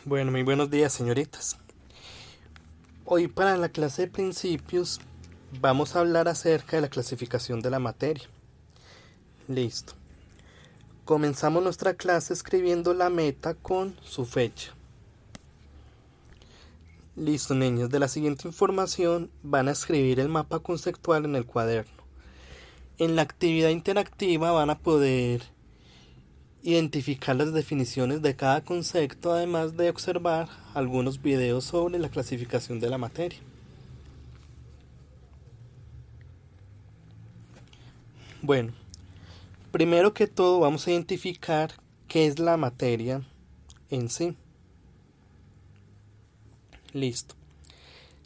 Bueno, muy buenos días, señoritas. Hoy para la clase de principios vamos a hablar acerca de la clasificación de la materia. Listo. Comenzamos nuestra clase escribiendo la meta con su fecha. Listo, niños. De la siguiente información van a escribir el mapa conceptual en el cuaderno. En la actividad interactiva van a poder identificar las definiciones de cada concepto, además de observar algunos videos sobre la clasificación de la materia. Bueno, primero que todo vamos a identificar qué es la materia en sí. Listo.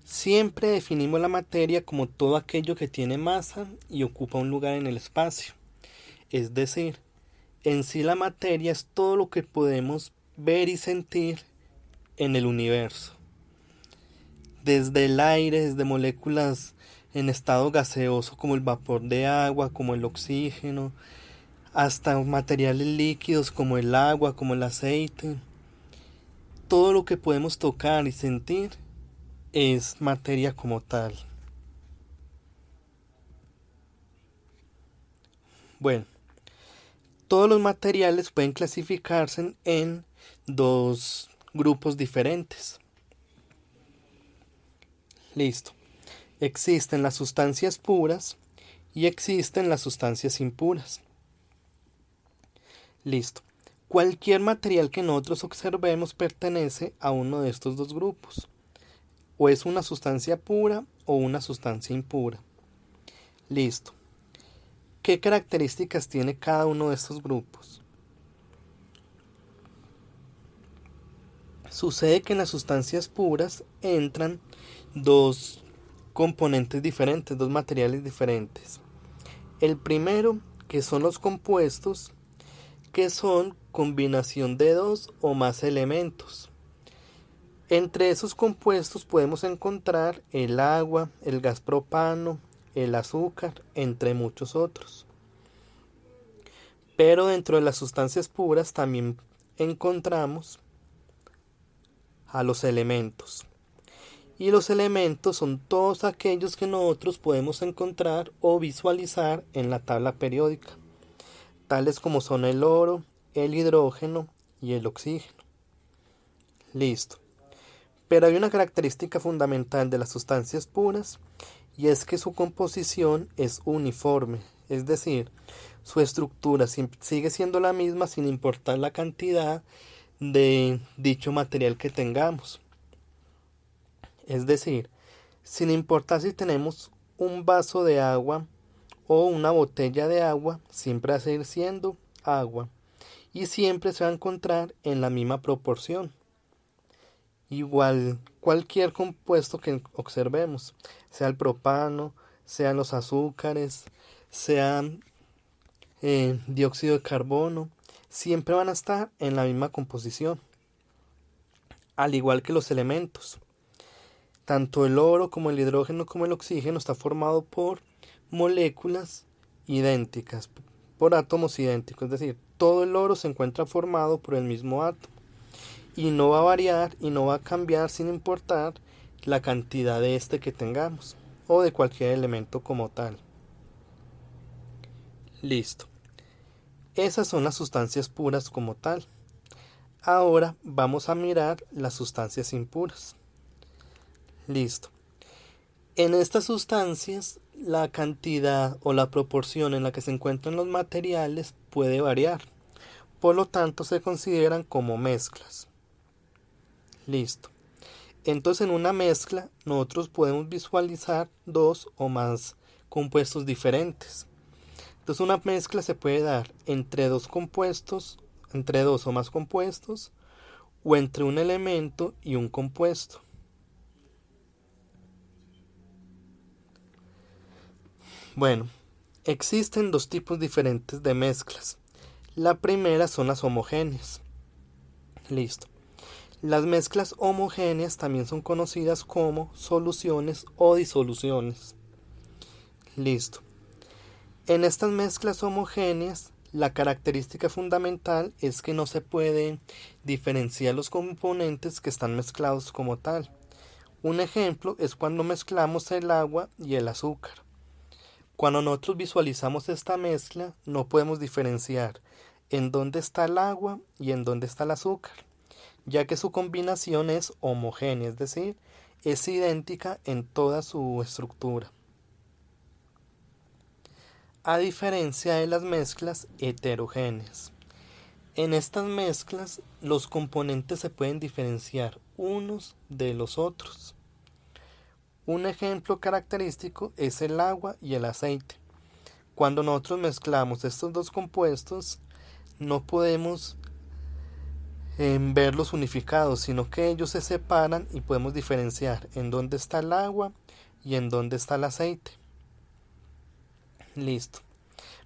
Siempre definimos la materia como todo aquello que tiene masa y ocupa un lugar en el espacio. Es decir, en sí la materia es todo lo que podemos ver y sentir en el universo. Desde el aire, desde moléculas en estado gaseoso como el vapor de agua, como el oxígeno, hasta materiales líquidos como el agua, como el aceite. Todo lo que podemos tocar y sentir es materia como tal. Bueno, todos los materiales pueden clasificarse en dos grupos diferentes. Listo. Existen las sustancias puras y existen las sustancias impuras. Listo. Cualquier material que nosotros observemos pertenece a uno de estos dos grupos. O es una sustancia pura o una sustancia impura. Listo. ¿Qué características tiene cada uno de estos grupos? Sucede que en las sustancias puras entran dos componentes diferentes, dos materiales diferentes. El primero, que son los compuestos, que son combinación de dos o más elementos. Entre esos compuestos podemos encontrar el agua, el gas propano, el azúcar, entre muchos otros. Pero dentro de las sustancias puras también encontramos a los elementos. Y los elementos son todos aquellos que nosotros podemos encontrar o visualizar en la tabla periódica, tales como son el oro, el hidrógeno y el oxígeno. Listo. Pero hay una característica fundamental de las sustancias puras y es que su composición es uniforme, es decir, su estructura sigue siendo la misma sin importar la cantidad de dicho material que tengamos. Es decir, sin importar si tenemos un vaso de agua o una botella de agua, siempre va a seguir siendo agua y siempre se va a encontrar en la misma proporción. Igual cualquier compuesto que observemos, sea el propano, sean los azúcares, sea dióxido de carbono, siempre van a estar en la misma composición, al igual que los elementos. Tanto el oro como el hidrógeno como el oxígeno está formado por moléculas idénticas, por átomos idénticos, es decir, todo el oro se encuentra formado por el mismo átomo y no va a variar y no va a cambiar sin importar la cantidad de este que tengamos o de cualquier elemento como tal. Listo. Esas son las sustancias puras como tal. Ahora vamos a mirar las sustancias impuras. Listo. En estas sustancias, la cantidad o la proporción en la que se encuentran los materiales puede variar. Por lo tanto, se consideran como mezclas. Listo. Entonces, en una mezcla, nosotros podemos visualizar dos o más compuestos diferentes. Entonces, una mezcla se puede dar entre dos compuestos, entre dos o más compuestos, o entre un elemento y un compuesto. Bueno, existen dos tipos diferentes de mezclas. La primera son las homogéneas. Listo. Las mezclas homogéneas también son conocidas como soluciones o disoluciones. Listo. En estas mezclas homogéneas, La característica fundamental es que no se puede diferenciar los componentes que están mezclados como tal. Un ejemplo es cuando mezclamos el agua y el azúcar. Cuando nosotros visualizamos esta mezcla, no podemos diferenciar en dónde está el agua y en dónde está el azúcar, ya que su combinación es homogénea, es decir, es idéntica en toda su estructura. A diferencia de las mezclas heterogéneas. En estas mezclas, los componentes se pueden diferenciar unos de los otros. Un ejemplo característico es el agua y el aceite. Cuando nosotros mezclamos estos dos compuestos, no podemos verlos unificados, sino que ellos se separan y podemos diferenciar en dónde está el agua y en dónde está el aceite. Listo.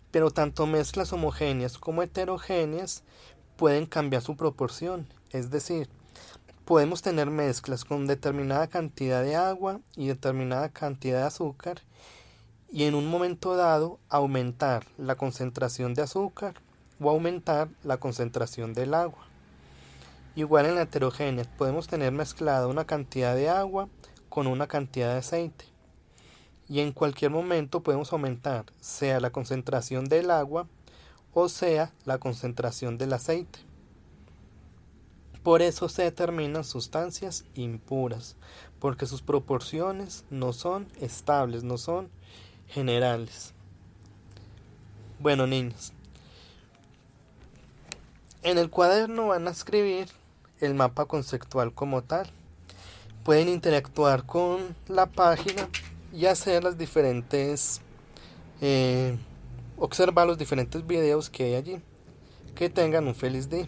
Pero tanto mezclas homogéneas como heterogéneas pueden cambiar su proporción, es decir, podemos tener mezclas con determinada cantidad de agua y determinada cantidad de azúcar y en un momento dado aumentar la concentración de azúcar o aumentar la concentración del agua. Igual en la heterogénea podemos tener mezclada una cantidad de agua con una cantidad de aceite y en cualquier momento podemos aumentar sea la concentración del agua o sea la concentración del aceite. Por eso se determinan sustancias impuras, porque sus proporciones no son estables, no son generales. Bueno, niños, en el cuaderno van a escribir el mapa conceptual como tal. Pueden interactuar con la página y hacer las diferentes, observar los diferentes videos que hay allí. Que tengan un feliz día.